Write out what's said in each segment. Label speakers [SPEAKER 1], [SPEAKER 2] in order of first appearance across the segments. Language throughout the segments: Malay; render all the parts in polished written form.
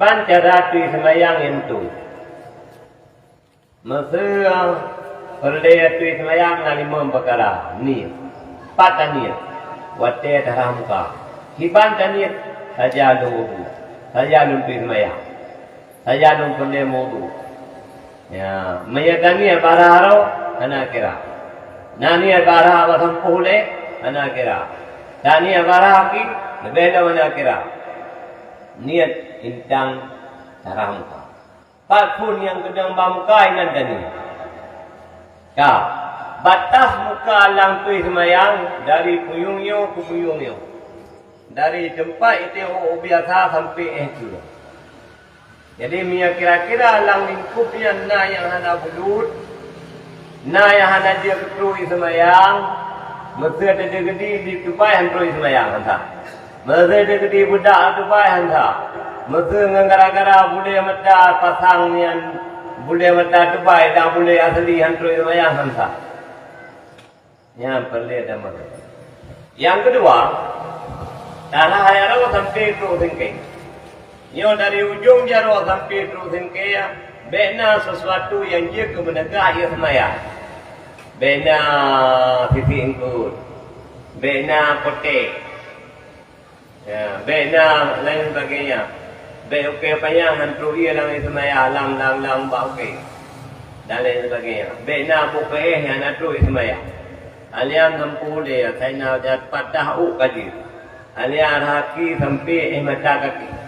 [SPEAKER 1] Hiban cara tui semayang itu. Masa perleh tui semayang na 5 perkara. Ni. 4 niat. Wate dharamka. Hiban niat saja wudu. Saja tui semayang. Saja perleh wudu. Ya, mayatani baraharo ana kira. Nani barah wasam pule ana kira. Dani barah ki lebela ana kira. Niat intang dharamka. Pun yang kedang bamukai nanti. Ya, batas muka lang tui semayang dari puyungnya ke puyungnya. Dari tempat itu biasa sampai itu. Jadi Mia kira-kira lang lingkupnya na yang hana bulut, na yang hana dia ketui semayang, mesti ada gede di tupai hantui semayang hanta. Mesti ada gede budak tupai hanta. Mesti ngara-gara boleh mata pasang yang boleh mata tupai dan boleh asli hantui semayang hanta. Yang perlu ada mata. Yang kedua, tanah hayaro sampai tu tingkai. Yo dari ujung jaro sampai terus hingga bena sesuatu yang dia kemenegah ia semayang. Bena titik ingkut. Bena kotek. Ya, bena lain sebagainya. Be okey payah hantu ia lang semayang lang bauke. Dan lain sebagainya. Bena bukai yang hantu semayang. Alian nampu dia saya nak dapat tahu kaji. Alian haki sampai mata kaki.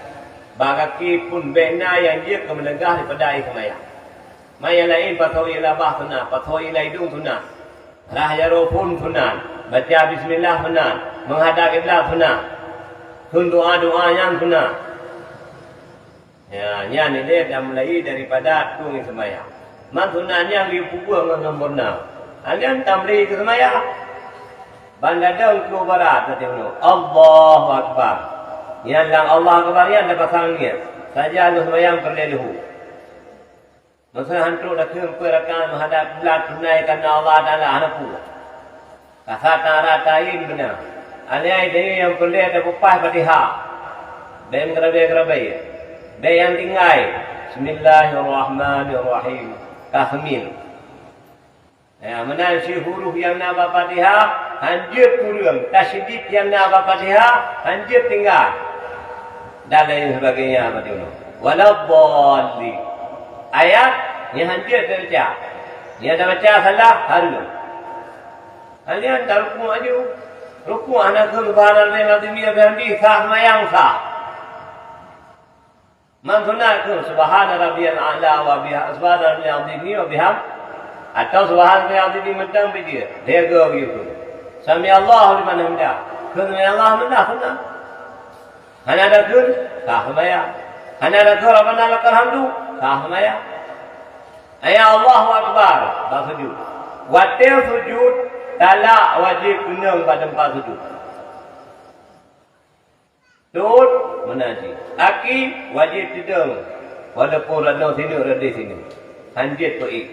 [SPEAKER 1] Bagaki pun bena yang dia kemenegah daripada air semayang. Maya lain patau ialah bah sunat, patau ialah hidung sunat. Rahyaro pun sunat. Baca bismillah sunat. Menghadap kiblat sunat. Sun doa-doa yang sunat. Ya, yang ini dah mulai daripada tung semayang. Man sunatnya dipubuh dengan sempurna. Alian tamri ke semayang. Bandadang ke barat tadi Allahu Akbar. Yang lang Allah Akbar yang dapat sangat. Saja lu semayang perleluhu. Masa hantu dah kemperakan menghadap belat tunai kerana Allah Ta'ala hanapu. Kasata ratain benar. Aliai dia yang perlu ada pupah Fatihah. Bayi kerabai. Bayi yang tinggal. Bismillahirrahmanirrahim. Kahmil. Ya, mana si huruf yang nak Fatihah, hanjir turun. Tasydid yang nak Fatihah, hanjir tinggal. Dan lain sebagainya apa dia? Waladhdallin. Ayat yang hancur terbaca. Yang dah baca salah harus. Kalian tak rukuk aja. Rukuk anak ke subhanallah lazim ya bihamdi sah mayang sah. Man sunat ke subhana rabbiyal a'la wa biha subhana rabbiyal azim wa biham atau subhana rabbiyal azim mentang dia. Dia ke begitu. Sami Allahu liman hamdah. Sami Allah mendah sunat. Hanya ada kun, sah semayang. Hanya ada kun, Rabbana lakal hamdu, sah semayang. Ayat Allahu Akbar, tak sujud. Watil sujud, talak wajib kunung pada tempat sujud. Tut, menaji. Aki, wajib tidung. Walaupun radau sini, radau sini. Hanjit tu'ik.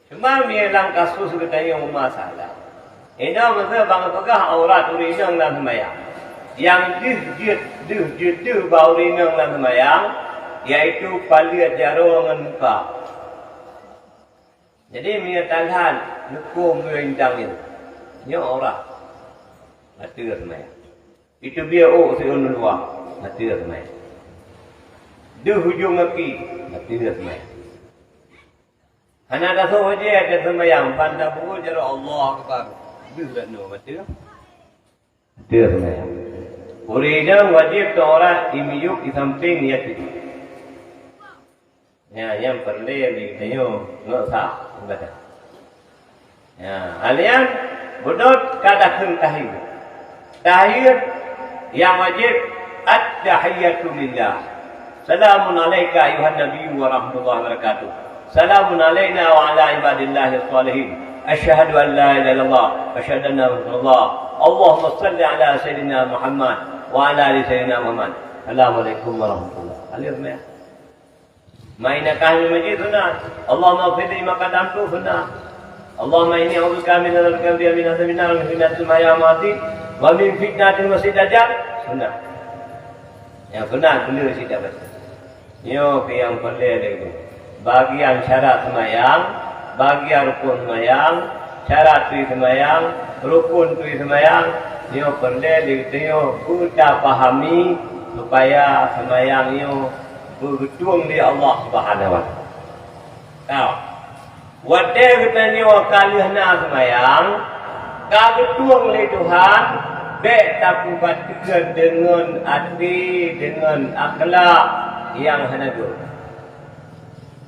[SPEAKER 1] Cuma mialang kasus katanya masalah. Ini masa bang pegah aurat urinang dan semayang. Yang dih bau rinang dan semayang, iaitu palia jaro dengan muka. Jadi minyak tangan, nukum merintang itu. Ini orang. Mati semayang. Itu biar seunun luar. Mati semayang. Dih hujung kaki. Mati semayang. Hanya ada sahaja ada semayang. Pandang buku jaro Allah Akbar. Dih tak no. Mati semayang. Urinang wajib orang imiyuk di samping niat itu. Ya, yang perlu ditayo nggak sah, baca. Ya, alian bodot kadang tahiyat. Tahiyat yang wajib at-tahiyatu lillah. Salamun alayka ayuhan nabiyyu wa rahmatullahi wa barakatuh. Salamun alayna wa ala ibadillahi as-salihin. Asyhadu an la ilaha illallah wa asyhadu anna muhammadan rasulullah. Allahumma salli ala sayyidina Muhammad wa ala ali sayyidina Muhammad. Assalamualaikum warahmatullahi wabarakatuh. Mainah kami majid sunat. Allahumma fidli maka damtu sunat. Allahumma inni a'udzubika min al-kabri min al-minar min fitnatil mahya mati wa min fitnatil masih dajjal sunat. Yang sunat beliau tidak baca. Nyo ke yang pelai itu. Bagian syarat semayang, bagian rukun semayang, syarat tu semayang, rukun tu semayang. Nyo pelai itu nyo kita pahami supaya semayang nyo bergantung di Allah Subhanahu Wa Taala. Tahu? Wadai kita nyo kali hendak semayang, bergantung di Tuhan. Baik tapi batikan dengan hati, dengan akhlak yang hanadu.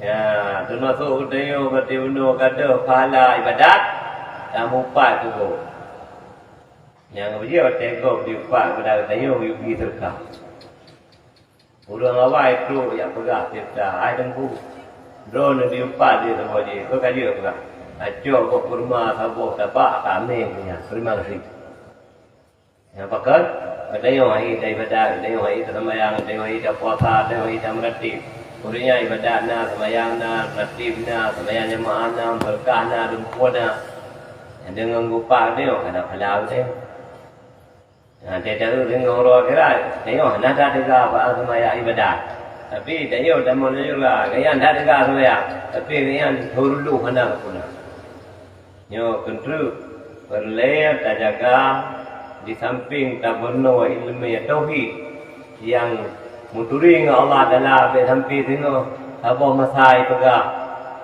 [SPEAKER 1] Ya, termasuk kita berarti uno kata pahala ibadat dan mupat tu. Yang dia tegok di upat pada kita yo pergi terkah. Urang awal itu yang pegah kita, ai tengku. Drone di upat dia semua dia, kau kaji pegah. Ajo kau kurma sabuk tapak kami punya. Terima kasih. Yang pakar, ada yang hari ibadat, ada yang hari semayang, ada yang hari puasa, ada yang hari meratib. Kurinya ibadat na, semayang na, meratib na, semayang jemaah na, berkah na, lumpuh na. Yang dengan gupak dia, ada pahala dia. Dia tahu dengan orang kira, tengok nak ada juga apa semayang ibadat. Tapi tengok tamu juga, kaya nak juga semayang. Tapi kaya hurulu hendak pun. Nyo kontrol, perleh tak jaga. Di samping tak benar ilmu tauhid yang muturi dengan Allah dalam sampai tengok apa masa itu gak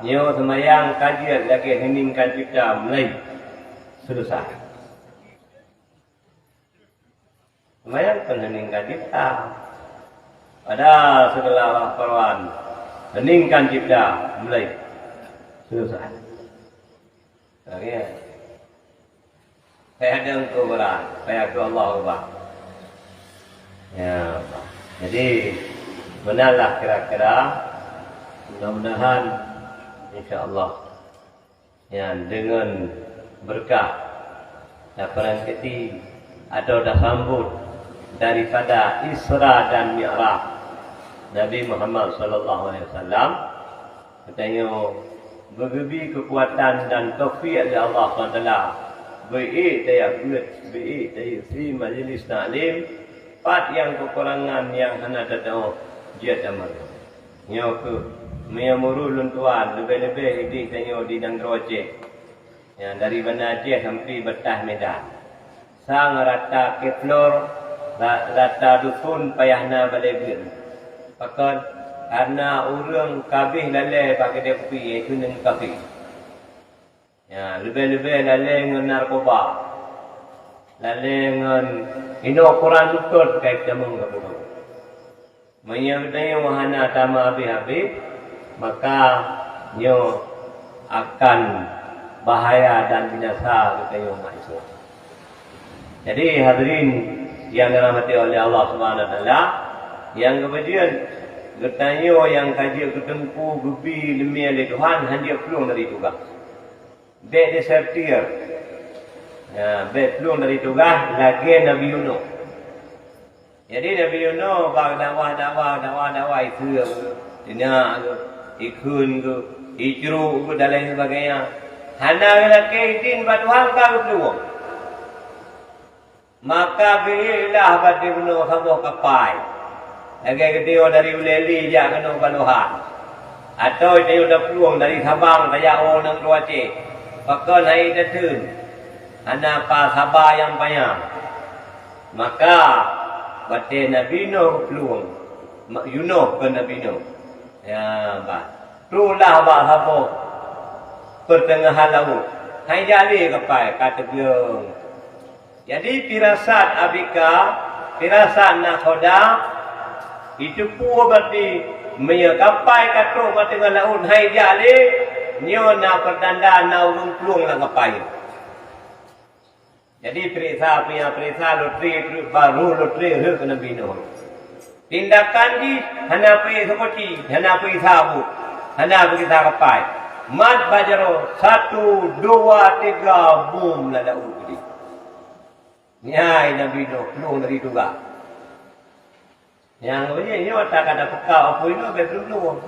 [SPEAKER 1] nyo semayang kajian lagi heningkan cipta mulai selesai semayang heningkan cipta ada segala perwan heningkan cipta mulai selesai okay. Saya ada engkau berat, saya ke Allah ubah. Ya, jadi benarlah kira-kira, mudah-mudahan, insyaAllah, ya dengan berkah dan keti atau dah sambut daripada Isra dan Mi'raj Nabi Muhammad Sallallahu Alaihi Wasallam, katanya berbagi kekuatan dan taufik dari Allah SWT. Baik daya buat, baik daya si majlis taklim, part yang kekurangan yang hendak datang dia amal. Nyo ke menyamurul tuan lebih-lebih ini tanya di Dangroje. Yang dari Bandar Aceh sampai Betah Medan. Sang rata ke flor, rata dusun payahna balebir. Pakai karena orang kabih lalai pakai dia kopi itu dengan kabih. Ya, lebih-lebih lalai dengan narkoba. Lalai dengan ino Quran lutut kait jamang kamu. Menyertai wahana tama habis-habis, maka nyo akan bahaya dan binasa kita umat Islam. Jadi hadirin yang dirahmati oleh Allah Subhanahu Wa Taala, yang kemudian bertanya yang kaji ketempu gubi lemia le Tuhan hanya peluang dari tugas. Be desertir. Ya, be peluang dari tugas lagi Nabi Yunus. Jadi Nabi Yunus bang dakwah itu dia ikun tu ijru tu dan lain sebagainya. Hana lagi din Tuhan kau peluang. Maka bila Nabi Yunus kamu kapai. Lagi dia dari Uleli dia kena baluhan. Atau dia udah peluang dari Sabang saya orang keluar cik. Maka naik datun. Hana pa Sabah yang payah. Maka batin Nabi Nuh peluang. Yunus ke Nabi Nuh. Ya, bah. Tulah bah apa? Pertengahan laut. Hai jali kapai kata biang. Jadi firasat abika, firasat nakhoda itu pun berarti menyakapai katruk ke tengah laut hai jali nyo na pertanda na urung peluang lah kapai. Jadi periksa punya periksa lotri baru lotri ke Nabi Nuh. Tindakan di hana pergi seperti hana pergi sabu, hana pergi kapai. Mat bajaro 1, 2, 3 boom lah laut tadi. Nyai Nabi Nuh peluang dari juga. Yang ini tak ada pekau apa ini betul peluang.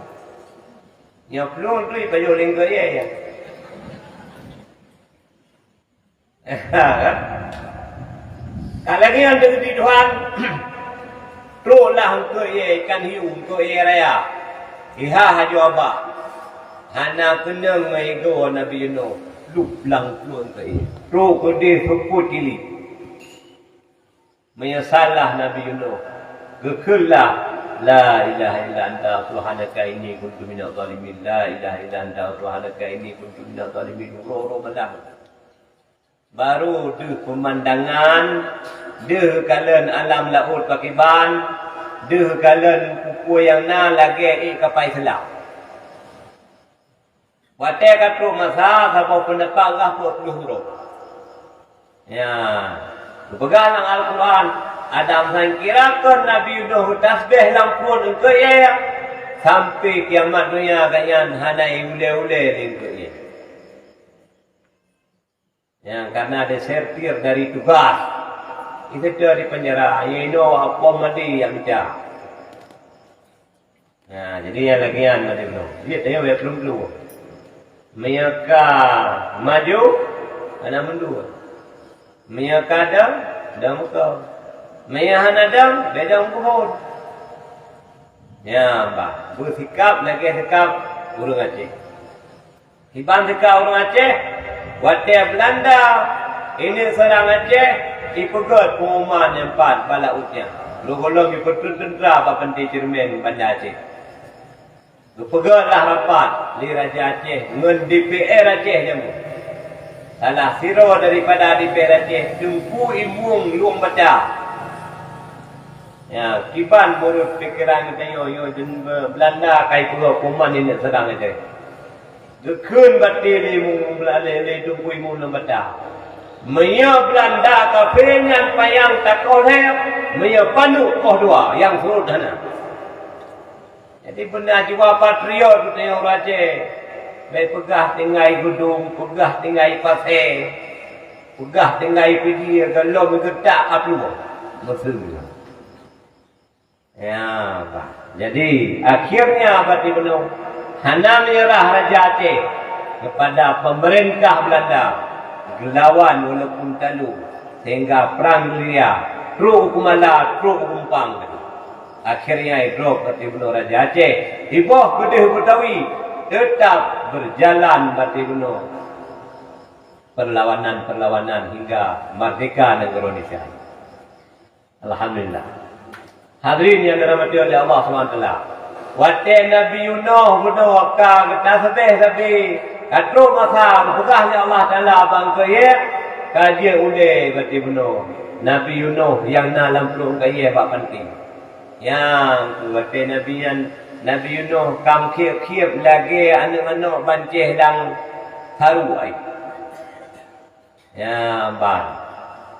[SPEAKER 1] Yang peluang tu baju lingkar ya. Kalau lagi yang dekat Tuhan, Teruklah untuk ia ikan hiu untuk ia raya. Iha hajwaba. Hana kena ngaigo Nabi Yunus. Luplang keluar untuk ia. Teruk ke dia seput kili. Menyesalah Nabi Yunus. Gekelah. La ilaha illa anta subhanaka inni kuntu minadh dhalimin. La ilaha illa anta subhanaka inni kuntu minadh dhalimin. Roro malam. Baru deh pemandangan, deh kalian alam laut pakiban, deh kalian kuku yang na lagi kapai selam. Wate katru masa sabo pendepak lah puluh huruf. Ya, pegang Al-Quran. Adam sangkirakan Nabi Yunus tasbih lampun engkau ya sampai kiamat dunia ganyan hanai ule-ule engkau ya. Ya, karena ada sertir dari tugas. Itu dari penjara. Ini apa mandi yang dia. Nah, jadi yang lagi yang ada belum. Dia tanya belum belum. Mereka maju, anak mendua. Mereka dah muka. Mereka adam, beda muka. Ya, mbak. Bersikap lagi sikap urung Aceh. Hiban sikap urung Aceh. Wate Belanda ini serang Aceh ipegat pengumuman yang 4 bala utnya. Logolong ipegat tentera apa penting Cermin Bandar Aceh. Ipegatlah rapat di Raja Aceh ngen DPR Aceh jamu. Salah siro daripada DPR Aceh tumpu imung luang baca. Ya, kiban menurut fikiran kita yo Belanda kai pegat pengumuman ini serang Aceh. Gekun batili mung belalele dumpui mung lembadah. Maya Belanda kapengan payang takoleh, maya panu koh dua yang surut dana. Jadi benar jiwa patriot tu yang Aceh. Lai pegah tinggai gedung, pegah tinggai pasir, pegah tinggai pedir, kalau mengedak api mesum. Ya, Pak. Jadi akhirnya apa di benar? Hana menyerah Raja Aceh kepada pemerintah Belanda. Gelawan walaupun talu. Sehingga perang gerilya. Truk kumala, truk kumpang. Akhirnya drop berarti benar Raja Aceh. Ibuh Kedih Betawi tetap berjalan berarti benar. Perlawanan-perlawanan hingga merdeka negara Indonesia. Alhamdulillah. Hadirin yang dirahmati oleh Allah SWT. Wate Nabi Yunus berdoa kita sebih katru masa pegahnya Allah Taala bangsa ye kaji ule berarti benar Nabi Yunus yang dalam pelung kaya bak penting yang wate Nabi Yunus kam kiep lagi anak-anak bancih dan haru ai ya ban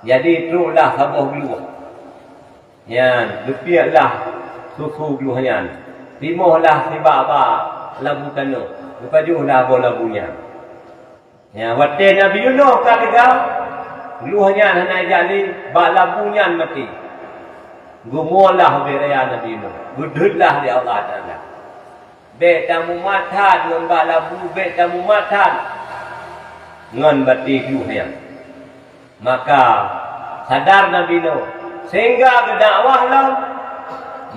[SPEAKER 1] jadi teruklah sabuh keluar ya lepiaklah susu keluarnya Timohlah si baba labu tanu. Lepajuhlah bola labunya. Ya, wate Nabi Yunus kata luahnya hana jali bak labunya mati. Gumulah beraya Nabi Yunus. Gududlah di Allah Taala. Be tamu matan ngan bak labu be tamu matan ngan bati luahnya. Maka sadar Nabi Yunus sehingga ke dakwahlah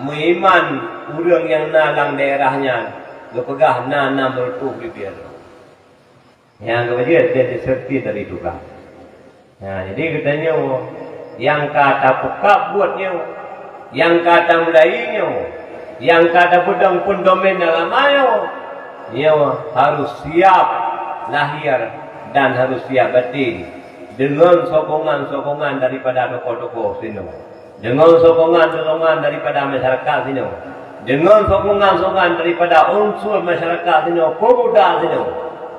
[SPEAKER 1] muiman urang yang nalang daerahnya gepegah nana bertuh bibir yang kemudian dia diserti dari duka nah jadi katanya yang kata pekap buatnya yang kata mulainya yang kata pedang pun domen dalamnya dia harus siap lahir dan harus siap batin dengan sokongan-sokongan daripada tokoh-tokoh sini dengan sokongan-sokongan daripada masyarakat sini dengan sokongan-sokongan daripada unsur masyarakat sini pemuda sini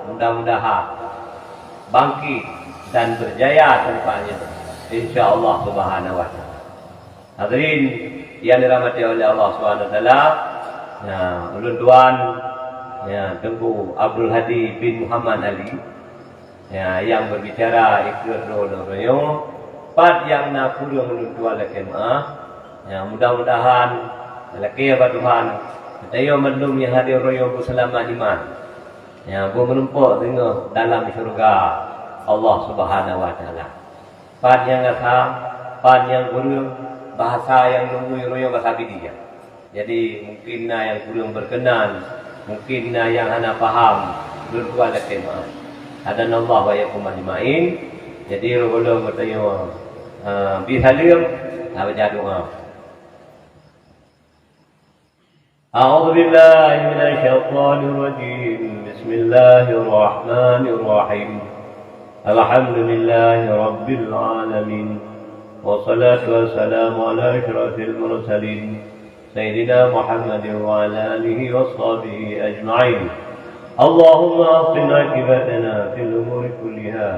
[SPEAKER 1] mudah-mudahan bangkit dan berjaya tempatnya insyaallah subhanahu wa ta'ala. Hadirin yang dirahmati oleh Allah Subhanahu wa taala. Nah, ulun tuan ya Tengku Abdul Hadi bin Muhammad Ali ya yang berbicara ikut royo pat yang nak kurang ulun tuan ya mudah-mudahan laki apa Tuhan saya maklum yang hadir royo berselamat iman ya bu menumpuk tengok dalam syurga Allah Subhanahu wa taala. Pan yang asam, pan yang guru bahasa yang nunguy-nunguy bahasa dia. Jadi mungkin yang kurang berkenan, mungkin yang hana paham, berdua ada tema. Ada Allah wa yakum ajmain. Jadi kalau bertanya bisa liam, apa doa. أعوذ بالله من الشيطان الرجيم بسم الله الرحمن الرحيم الحمد لله رب العالمين والصلاة والسلام على أشرف المرسلين سيدنا محمد وعلى آله وصحبه أجمعين اللهم أحسن عاقبتنا في الأمور كلها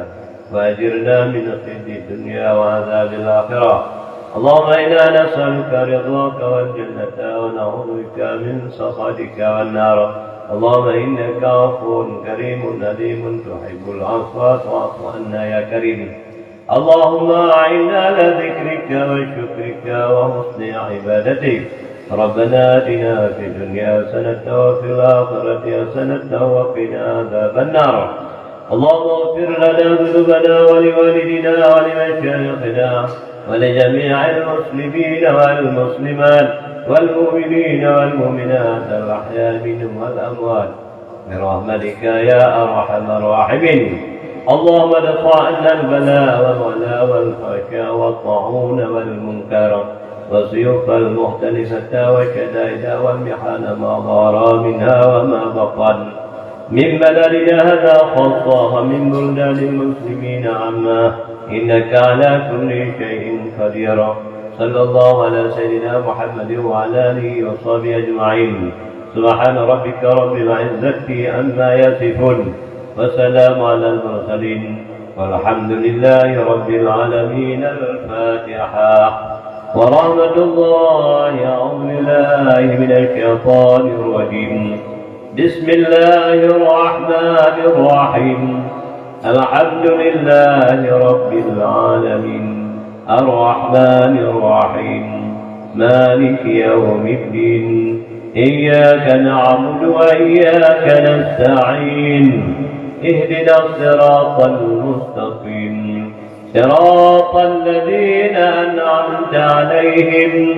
[SPEAKER 1] وأجرنا من خزي الدنيا وعذاب الآخرة اللهم إنا نسألك رضاك والجنة ونعوذ بك من سخطك والنار اللهم إنك عفو كريم أليم تحب العفو فاعف عنا يا كريم اللهم أعنا على ذكرك وشكرك وحسن عبادتك ربنا آتنا في الدنيا حسنة وفي الآخرة حسنة وقنا عذاب النار اللهم اغفر لنا ذنوبنا ولوالدنا ولمشايخنا ولجميع المسلمين والمسلمات والمؤمنين والمؤمنات الأحياء منهم والأموات برحمتك يا أرحم الراحمين اللهم ادفع عنا البلاء والولاء والفحشاء والطاعون والمنكر والسيوف المختلفة والشدائد والمحن ما ظهر منها وما بطن من بلدنا هذا خاصة ومن بلدان المسلمين عامة إنك على كل شيء قدير صلى الله على سيدنا محمد وعلى آله وصحبه أجمعين سبحان ربك رب العزة عما يصفون وسلام على المرسلين والحمد لله رب العالمين الفاتحة ورحمة الله أعوذ بالله من الشيطان الرجيم بسم الله الرحمن الرحيم الحمد لله رب العالمين الرحمن الرحيم مالك يوم الدين إياك نعبد وإياك نستعين اهدنا الصراط المستقيم صراط الذين أنعمت عليهم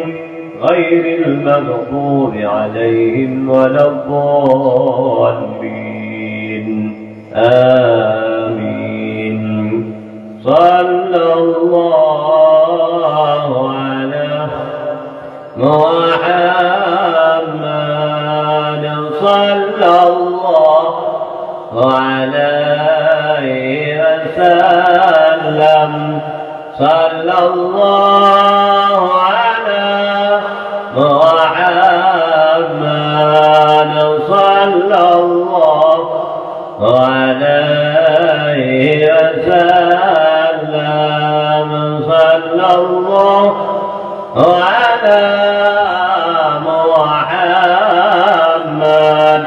[SPEAKER 1] غير المغضوب عليهم ولا الضالين آمين صلى الله على محمد صلى الله عليه وسلم صلى الله على محمد صلى الله عليه وسلم صلى الله على محمد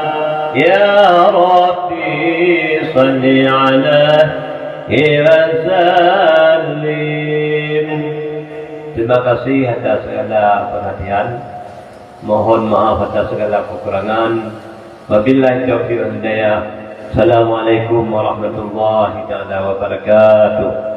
[SPEAKER 1] يا ربي صل عليه وسلم. Terima kasih atas segala perhatian. Mohon maaf atas segala kekurangan. Wabillahi taufiq wal hidayah. Assalamualaikum warahmatullahi taala wabarakatuh.